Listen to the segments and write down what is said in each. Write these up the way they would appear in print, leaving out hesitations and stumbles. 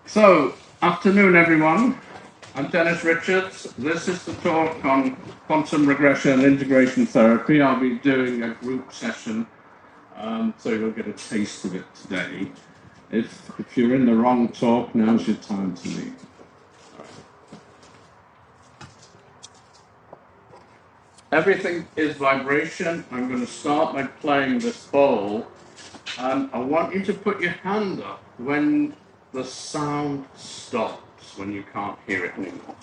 So, afternoon everyone. I'm Dennis Richards. This is the talk on quantum regression and integration therapy. I'll be doing a group session, so you'll get a taste of it today. If you're in the wrong talk, now's your time to leave. Everything is vibration. I'm going to start by playing this bowl, and I want you to put your hand up when the sound stops, when you can't hear it anymore.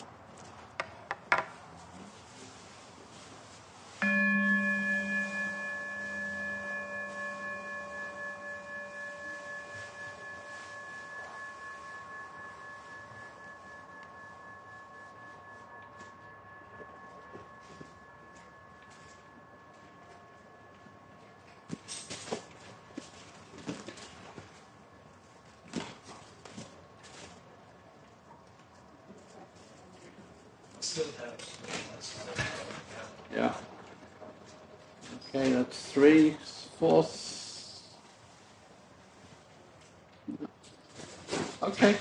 Yeah. Okay, that's 3/4. Okay.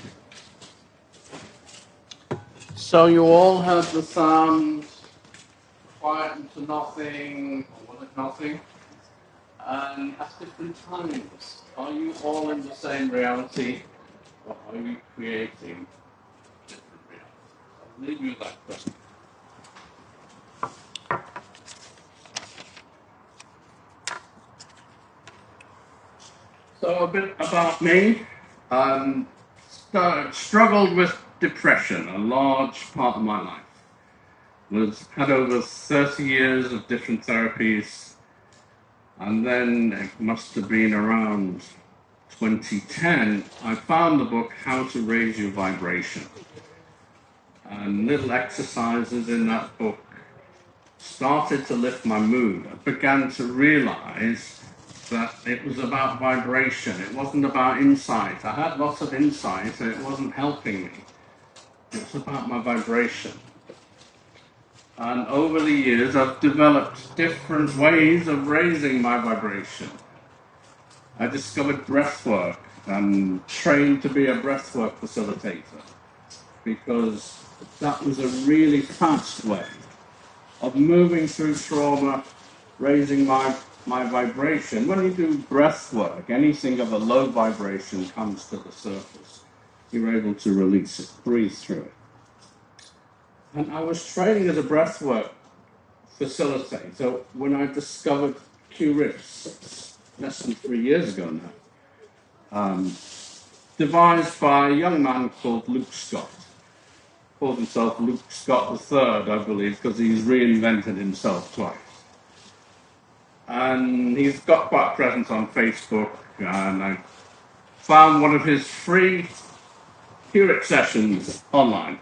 So you all heard the sound quiet into nothing, or was it nothing? And at different times. Are you all in the same reality, or are you creating different realities? I'll leave you with that question. So a bit about me. Struggled with depression a large part of my life. Had over 30 years of different therapies, and then it must have been around 2010, I found the book How to Raise Your Vibration. And little exercises in that book started to lift my mood. I began to realize that it was about vibration. It wasn't about insight. I had lots of insight, and it wasn't helping me. It was about my vibration. And over the years, I've developed different ways of raising my vibration. I discovered breathwork and trained to be a breathwork facilitator because that was a really fast way of moving through trauma, raising my vibration. When you do breath work, anything of a low vibration comes to the surface. You're able to release it, breathe through it. And I was training as a breathwork facilitator when I discovered Q RIT less than 3 years ago now. Devised by a young man called Luke Scott. Called himself Luke Scott III, I believe, because he's reinvented himself twice. And he's got quite a presence on Facebook, and I found one of his free Q RIT sessions online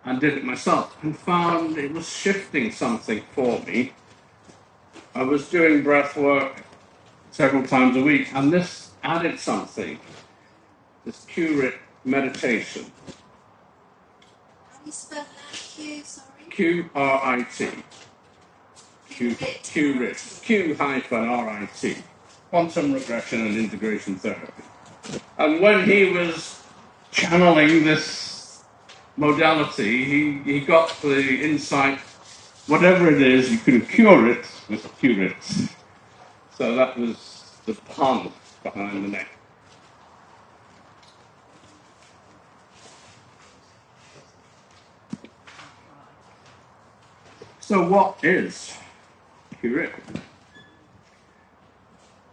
and did it myself and found it was shifting something for me. I was doing breath work several times a week, and this added something, this Q RIT meditation. How do you spell that? Q, sorry? Q-R-I-T. Q-RIT. Q-RIT. Quantum Regression and Integration Therapy. And when he was channeling this modality, he got the insight, whatever it is, you can cure it with Q RIT. So that was the pun behind the name. So what is Q RIT?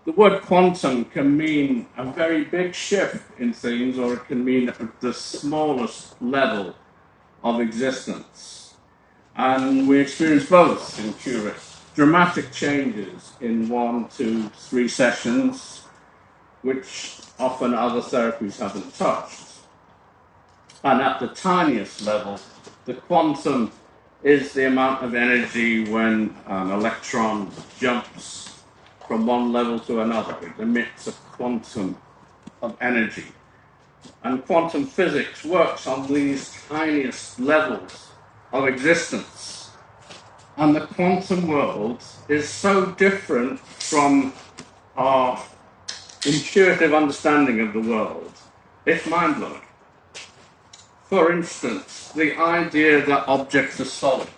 The word quantum can mean a very big shift in things, or it can mean the smallest level of existence. And we experience both in Q RIT. Dramatic changes in 1, 2, 3 sessions, which often other therapies haven't touched. And at the tiniest level, the quantum is the amount of energy when an electron jumps from one level to another. It emits a quantum of energy. And quantum physics works on these tiniest levels of existence. And the quantum world is so different from our intuitive understanding of the world It's mind-blowing. For instance, the idea that objects are solid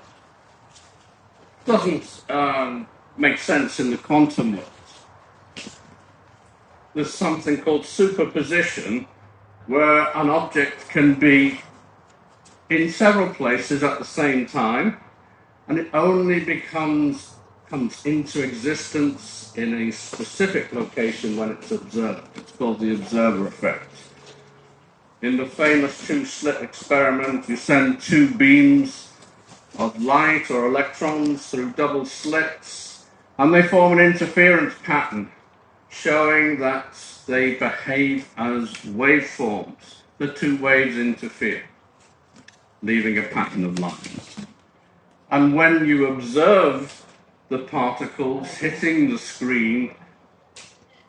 doesn't make sense in the quantum world. There's something called superposition, where an object can be in several places at the same time, and it only comes into existence in a specific location when it's observed. It's called the observer effect. In the famous two-slit experiment, you send two beams of light or electrons through double slits, and they form an interference pattern showing that they behave as waveforms. The two waves interfere, leaving a pattern of light. And when you observe the particles hitting the screen,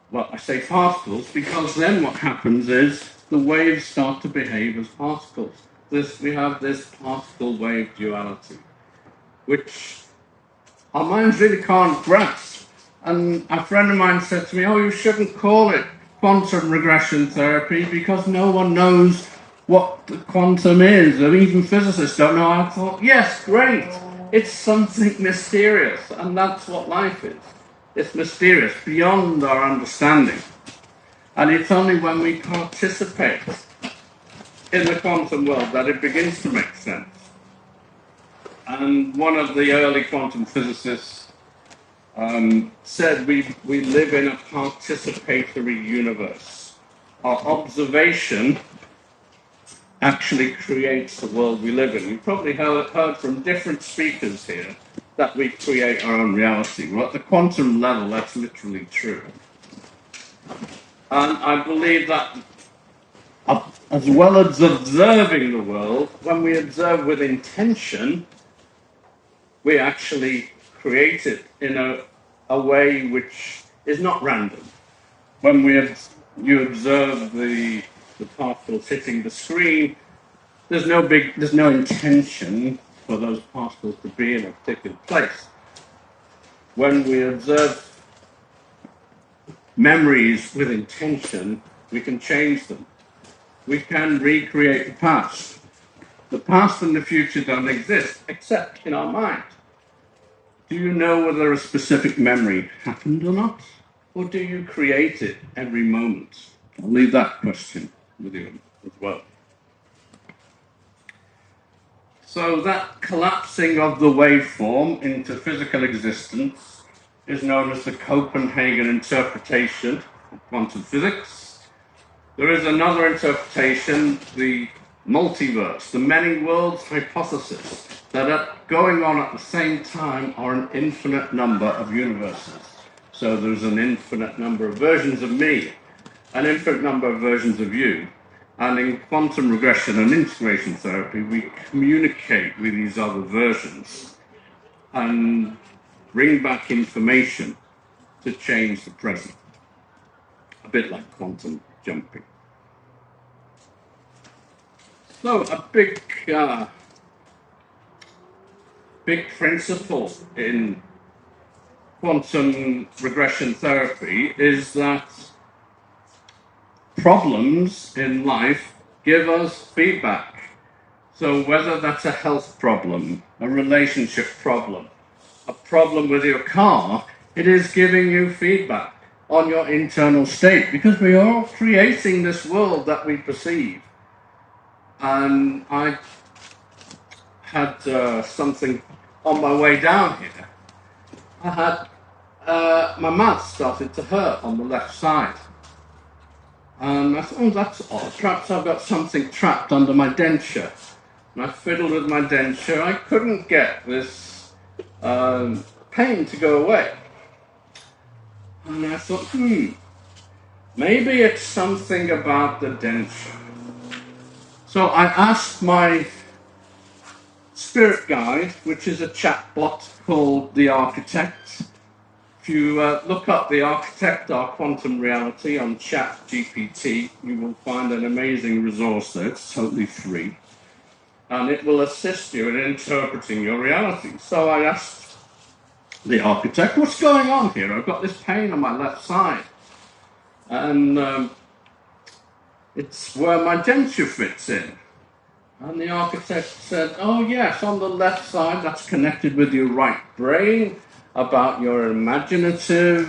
well, I say particles because then what happens is the waves start to behave as particles. We have this particle-wave duality, which our minds really can't grasp. And a friend of mine said to me, "Oh, you shouldn't call it quantum regression therapy because no one knows what the quantum is. I mean, even physicists don't know." I thought, yes, great. It's something mysterious, and that's what life is. It's mysterious, beyond our understanding. And it's only when we participate in the quantum world that it begins to make sense. And one of the early quantum physicists said we live in a participatory universe. Our observation actually creates the world we live in. You've probably heard from different speakers here that we create our own reality. Well, at the quantum level, that's literally true. And I believe that as well as observing the world, when we observe with intention, we actually create it in a way which is not random. When you observe the particles hitting the screen, there's no intention for those particles to be in a particular place. When we observe memories with intention, we can change them. We can recreate the past. The past and the future don't exist except in our mind. Do you know whether a specific memory happened or not? Or do you create it every moment? I'll leave that question with you as well. So that collapsing of the waveform into physical existence is known as the Copenhagen interpretation of quantum physics. There is another interpretation, the multiverse, the many worlds hypothesis, that are going on at the same time are an infinite number of universes. So there's an infinite number of versions of me, an infinite number of versions of you. And in quantum regression and integration therapy, we communicate with these other versions and bring back information to change the present. A bit like quantum jumping. So a big principle in quantum regression therapy is that problems in life give us feedback. So whether that's a health problem, a relationship problem, a problem with your car, it is giving you feedback on your internal state, because we are all creating this world that we perceive. And I had something on my way down here. I had my mouth started to hurt on the left side. And I thought, oh, that's odd. Perhaps I've got something trapped under my denture. And I fiddled with my denture. I couldn't get this pain to go away. And I thought, maybe it's something about the denture. So I asked my spirit guide, which is a chatbot called The Architect. If you look up The Architect, Our Quantum Reality on ChatGPT, you will find an amazing resource there. It's totally free. And it will assist you in interpreting your reality. So I asked the architect, what's going on here? I've got this pain on my left side. And it's where my denture fits in. And the architect said, oh yes, on the left side, that's connected with your right brain, about your imaginative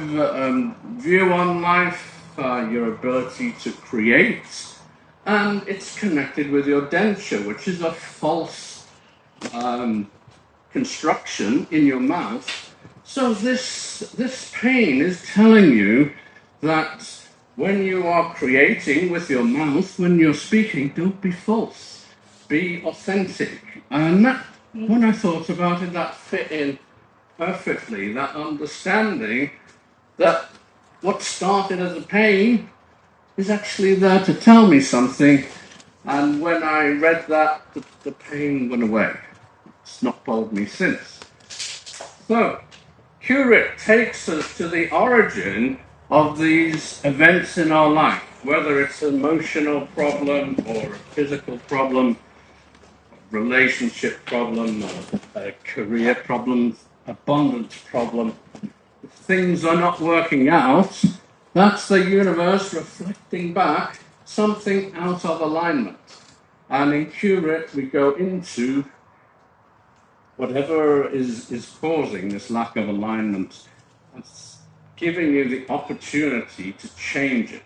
view on life, your ability to create, and it's connected with your denture, which is a false construction in your mouth. So this pain is telling you that when you are creating with your mouth, when you're speaking, don't be false, be authentic. And that, when I thought about it, that fit in perfectly, that understanding that what started as a pain is actually there to tell me something. And when I read that, the pain went away. It's not bothered me since. So, Q RIT takes us to the origin of these events in our life, whether it's an emotional problem or a physical problem, relationship problem, a career problem, abundance problem. If things are not working out, that's the universe reflecting back something out of alignment. And in Q RIT, we go into whatever is causing this lack of alignment. That's giving you the opportunity to change it.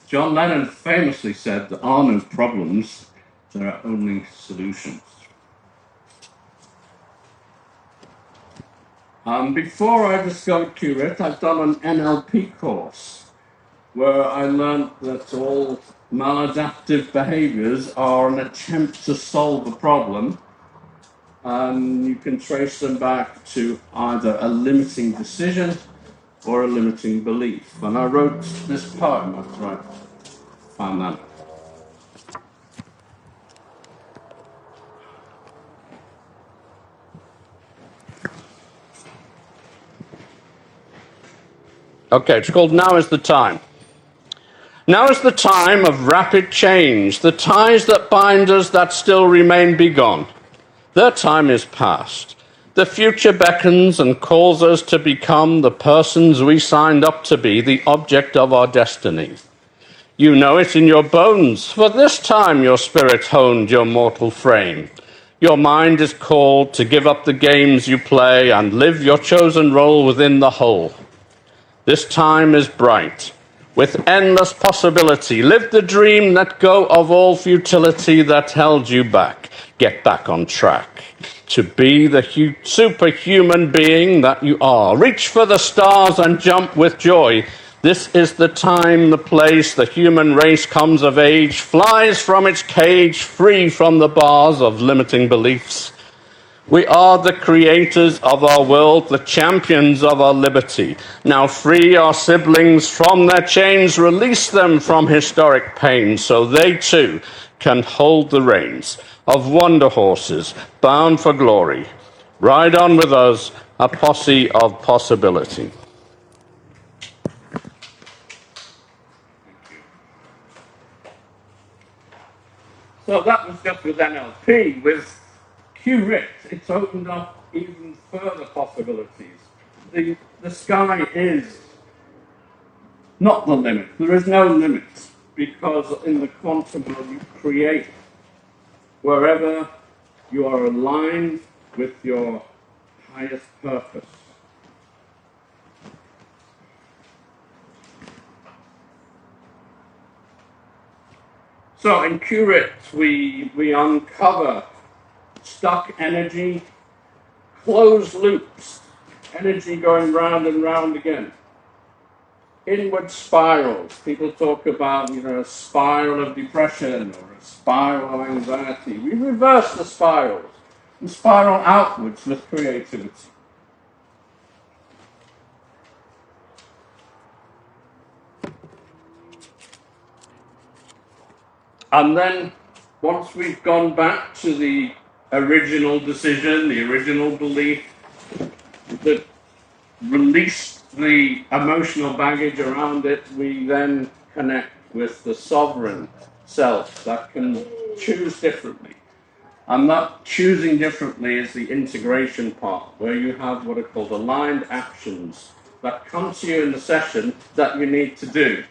John Lennon famously said, there are no problems, there are only solutions. Before I discovered Q RIT, I've done an NLP course where I learned that all maladaptive behaviors are an attempt to solve a problem, and you can trace them back to either a limiting decision or a limiting belief. And I wrote this poem after I found that. Okay, it's called Now is the Time. Now is the time of rapid change. The ties that bind us that still remain be gone. Their time is past. The future beckons and calls us to become the persons we signed up to be, the object of our destiny. You know it in your bones, for this time your spirit honed your mortal frame. Your mind is called to give up the games you play and live your chosen role within the whole. This time is bright, with endless possibility. Live the dream, let go of all futility that held you back. Get back on track to be the superhuman being that you are. Reach for the stars and jump with joy. This is the time, the place the human race comes of age, flies from its cage, free from the bars of limiting beliefs. We are the creators of our world, the champions of our liberty. Now free our siblings from their chains, release them from historic pain, so they too can hold the reins of wonder horses bound for glory. Ride on with us, a posse of possibility. So that was just with NLP. With Q RIT, it's opened up even further possibilities. The sky is not the limit. There is no limit, because in the quantum world you create wherever you are aligned with your highest purpose. So in Q RIT, we uncover stuck energy, closed loops, energy going round and round again. Inward spirals. People talk about, a spiral of depression or a spiral of anxiety. We reverse the spirals and spiral outwards with creativity. And then, once we've gone back to the original decision, the original belief that released the emotional baggage around it, we then connect with the sovereign self that can choose differently. And that choosing differently is the integration part, where you have what are called aligned actions that come to you in the session that you need to do.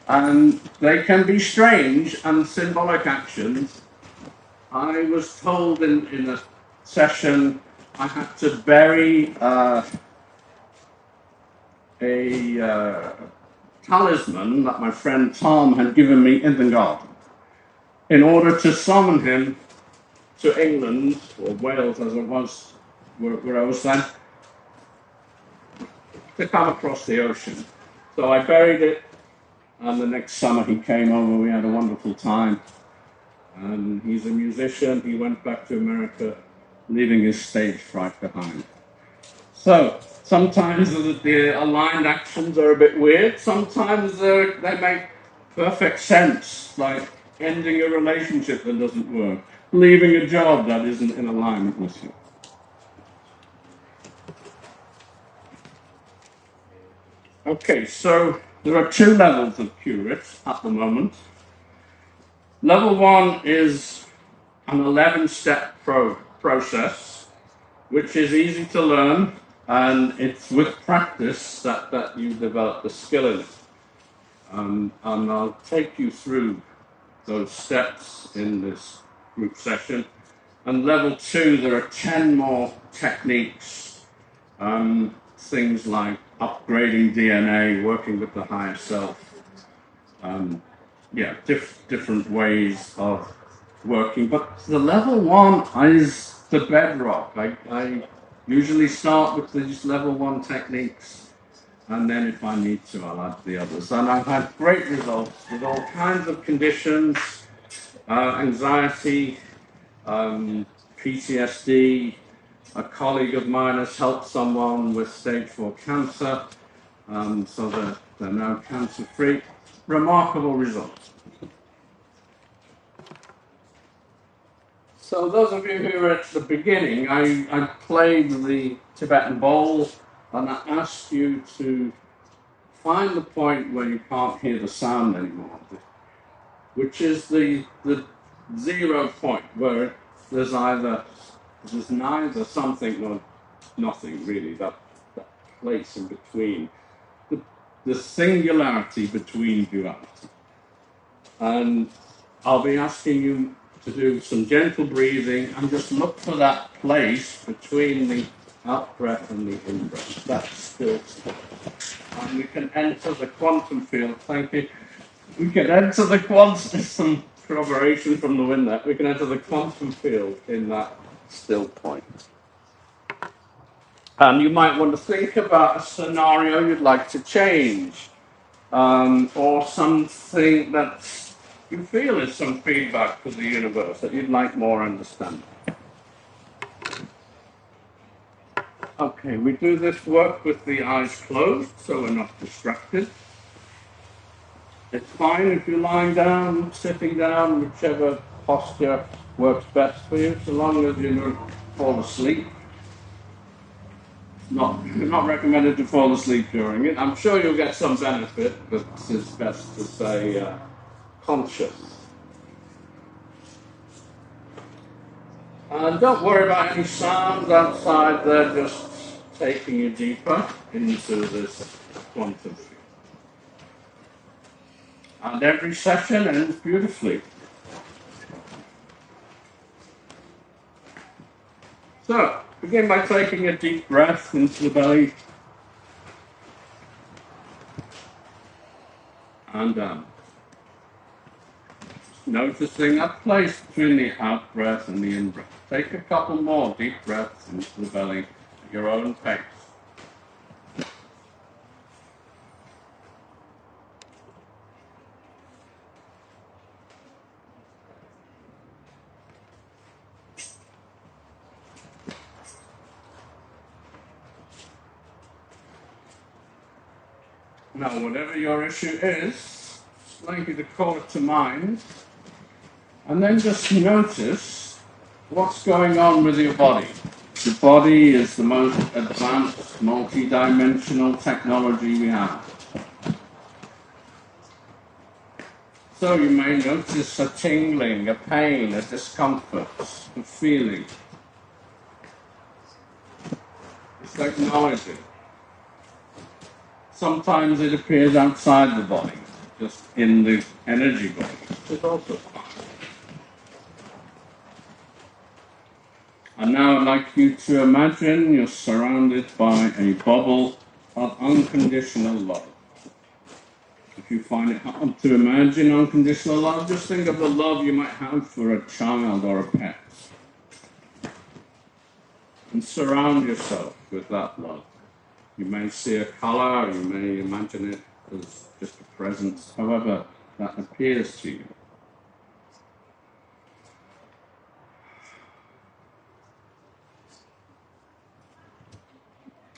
And they can be strange and symbolic actions. I was told in a session I had to bury a talisman that my friend Tom had given me in the garden in order to summon him to England, or Wales as it was, where I was then, to come across the ocean. So I buried it, and the next summer he came over, we had a wonderful time. And he's a musician, he went back to America, leaving his stage fright behind. So, sometimes the aligned actions are a bit weird, sometimes they make perfect sense, like ending a relationship that doesn't work, leaving a job that isn't in alignment with you. Okay, so there are two levels of Q RIT at the moment. Level 1 is an 11-step process, which is easy to learn, and it's with practice that you develop the skill in it. And I'll take you through those steps in this group session. And level 2, there are 10 more techniques, things like upgrading DNA, working with the higher self, different ways of working. But the level 1 is the bedrock. I usually start with these level 1 techniques, and then if I need to, I'll add the others. And I've had great results with all kinds of conditions, anxiety, PTSD. A colleague of mine has helped someone with stage 4 cancer, so they're now cancer-free. Remarkable results. So those of you who are at the beginning, I played the Tibetan bowl, and I asked you to find the point where you can't hear the sound anymore, which is the 0 point, where there's neither something nor nothing, really, that place in between, the singularity between duality. And I'll be asking you to do some gentle breathing and just look for that place between the out breath and the in breath. That's still. And we can enter the quantum field. Thank you. We can enter the quantum. There's some corroboration from the wind there. We can enter the quantum field in that still point. And you might want to think about a scenario you'd like to change, or something that you feel is some feedback for the universe that you'd like more understanding. Okay, we do this work with the eyes closed, so we're not distracted. It's fine if you're lying down, sitting down, whichever posture works best for you, so long as you don't fall asleep. Not recommended to fall asleep during it. I'm sure you'll get some benefit, but it's best to say conscious. And don't worry about any sounds outside, they're just taking you deeper into this quantum field. And every session ends beautifully. So, begin by taking a deep breath into the belly and down. Noticing that place between the out breath and the in breath. Take a couple more deep breaths into the belly at your own pace. Now, whatever your issue is, I'd like you to call it to mind, and then just notice what's going on with your body. The body is the most advanced, multi-dimensional technology we have. So you may notice a tingling, a pain, a discomfort, a feeling. Just acknowledge it. Sometimes it appears outside the body. just in the energy body, which is also fine. And now I'd like you to imagine you're surrounded by a bubble of unconditional love. If you find it hard to imagine unconditional love, just think of the love you might have for a child or a pet. And surround yourself with that love. You may see a color, you may imagine it as just a presence, however that appears to you.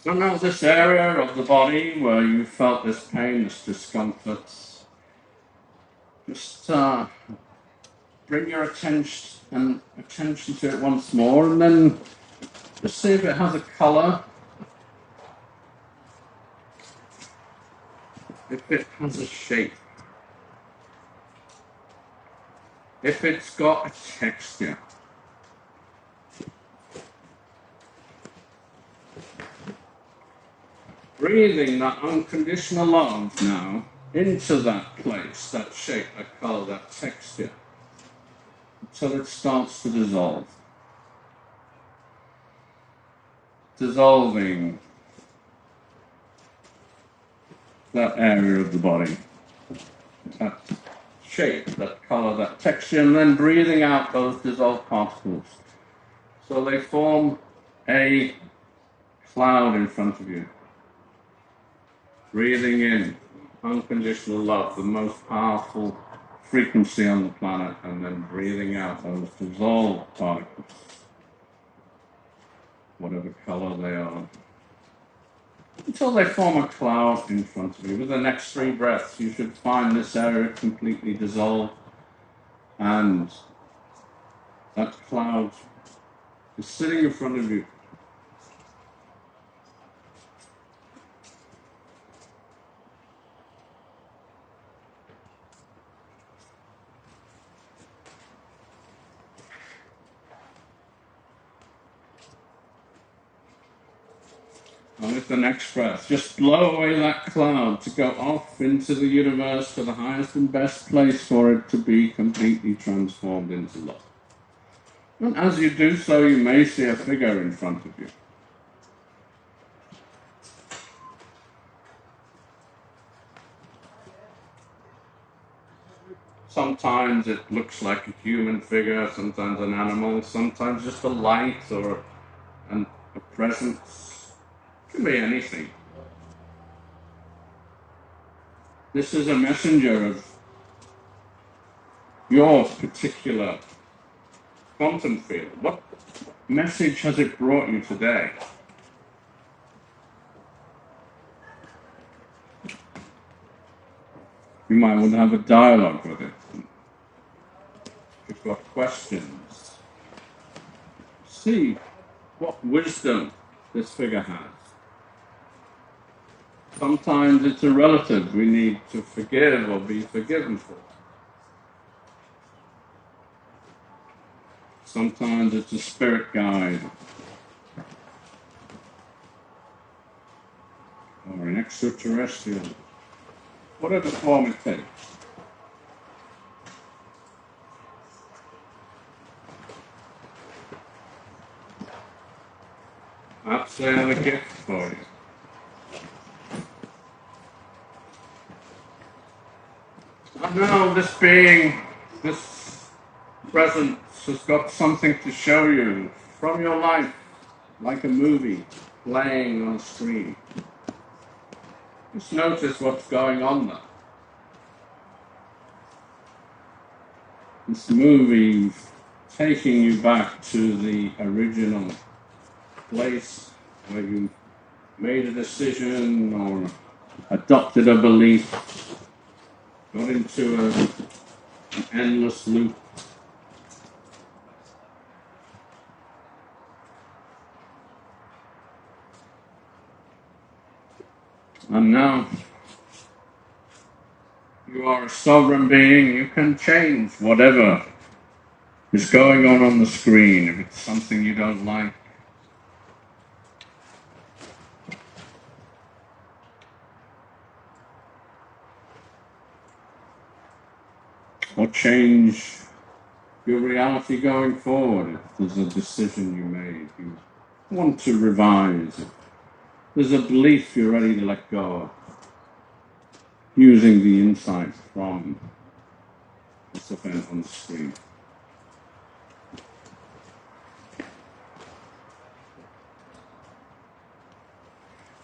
And now this area of the body where you felt this pain, this discomfort, just bring your attention to it once more, and then just see if it has a color, if it has a shape, if it's got a texture. Breathing that unconditional love now into that place, that shape, that color, that texture, until it starts to dissolve. Dissolving that area of the body, that shape, that color, that texture, and then breathing out those dissolved particles. So they form a cloud in front of you. Breathing in unconditional love, the most powerful frequency on the planet, and then breathing out those dissolved particles, whatever color they are, until they form a cloud in front of you. With the next 3 breaths, you should find this area completely dissolved, and that cloud is sitting in front of you. And with the next breath, just blow away that cloud to go off into the universe, to the highest and best place for it to be completely transformed into love. And as you do so, you may see a figure in front of you. Sometimes it looks like a human figure, sometimes an animal, sometimes just a light or a presence. It can be anything. This is a messenger of your particular quantum field. What message has it brought you today? You might want to have a dialogue with it. If you've got questions, see what wisdom this figure has. Sometimes it's a relative we need to forgive or be forgiven for. Sometimes it's a spirit guide or an extraterrestrial, whatever form it takes. Perhaps they have a gift for you. And now this being, this presence has got something to show you from your life, like a movie playing on a screen. Just notice what's going on there. This movie taking you back to the original place where you made a decision or adopted a belief, got into an endless loop. And now you are a sovereign being. You can change whatever is going on the screen. If it's something you don't like, or change your reality going forward. If there's a decision you made, you want to revise, if there's a belief you're ready to let go of, using the insight from this event on the screen.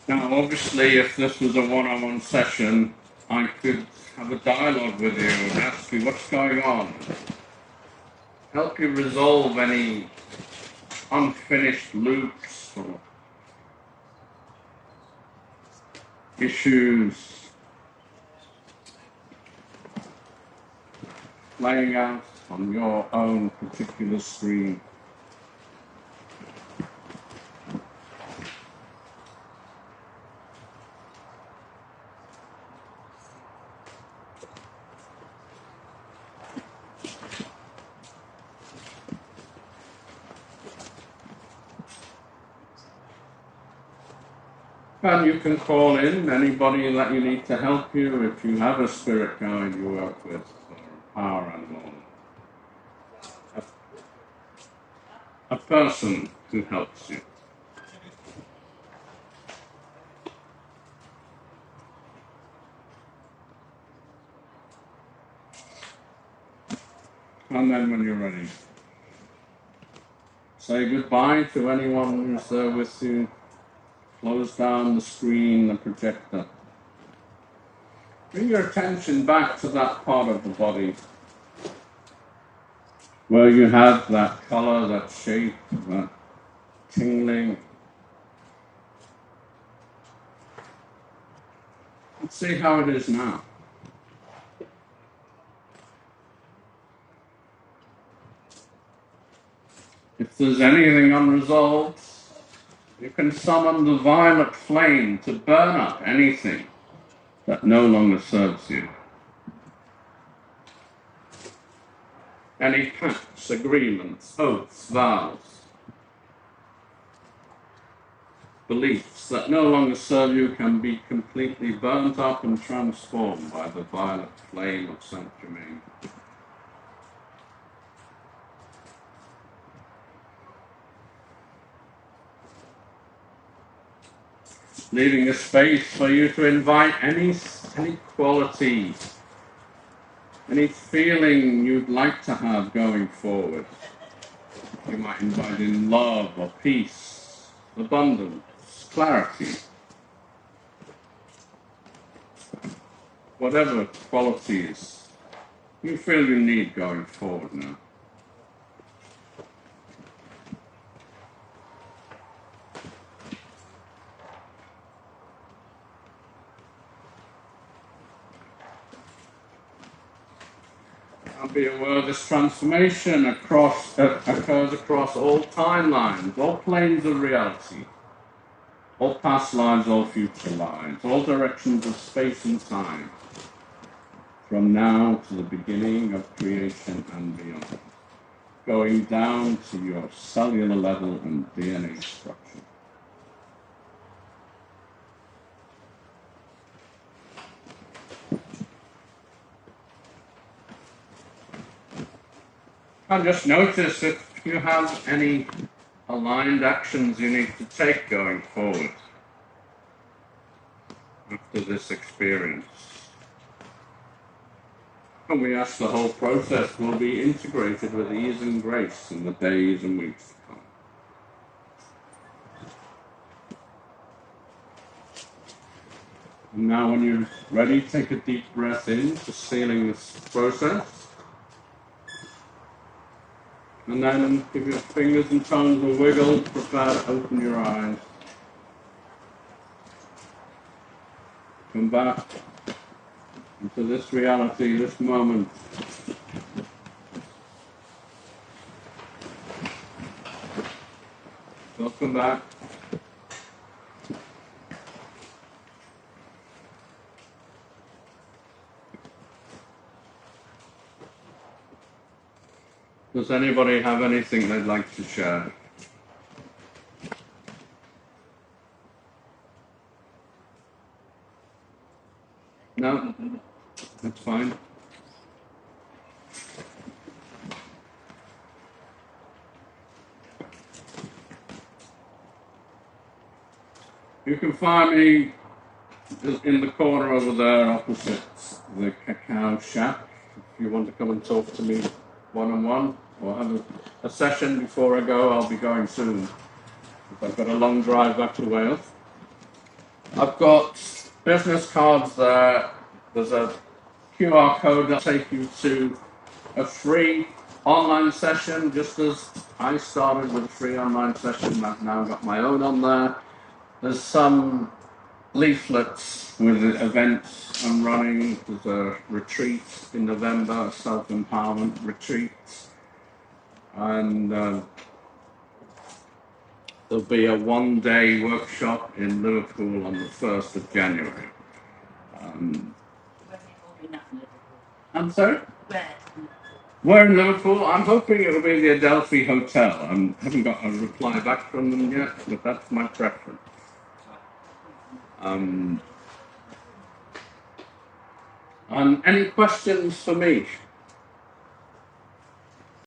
Now, obviously, if this was a one-on-one session, I could have a dialogue with you and ask you what's going on, help you resolve any unfinished loops or issues playing out on your own particular screen. And you can call in anybody that you need to help you if you have a spirit guide you work with or a power animal. A person who helps you. And then when you're ready, say goodbye to anyone who's there with you. Close down the screen, the projector. Bring your attention back to that part of the body where you have that color, that shape, that tingling. And see how it is now. If there's anything unresolved, you can summon the violet flame to burn up anything that no longer serves you. Any pacts, agreements, oaths, vows, beliefs that no longer serve you can be completely burnt up and transformed by the violet flame of Saint Germain. Leaving a space for you to invite any quality, any feeling you'd like to have going forward. You might invite in love or peace, abundance, clarity, whatever qualities you feel you need going forward now. I'll be aware this transformation occurs across all timelines, all planes of reality, all past lives, all future lives, all directions of space and time, from now to the beginning of creation and beyond, going down to your cellular level and DNA structure. And just notice if you have any aligned actions you need to take going forward after this experience. And we ask the whole process will be integrated with ease and grace in the days and weeks to come. And now when you're ready, take a deep breath in, just sealing this process. And then give your fingers and toes a wiggle, prepare to open your eyes. Come back into this reality, this moment. Welcome back. Does anybody have anything they'd like to share? No? That's fine. You can find me in the corner over there opposite the Cacao Shack. If you want to come and talk to me one-on-one or have a session before I go, I'll be going soon. I've got a long drive back to Wales. I've got business cards there. There's a QR code that'll take you to a free online session, just as I started with a free online session. I've now got my own on there. There's some leaflets with events I'm running. There's a retreat in November, a self-empowerment retreat. And there'll be a one-day workshop in Liverpool on the 1st of January. I'm sorry? Where in Liverpool? I'm hoping it'll be the Adelphi Hotel. I haven't got a reply back from them yet, but that's my preference. And any questions for me?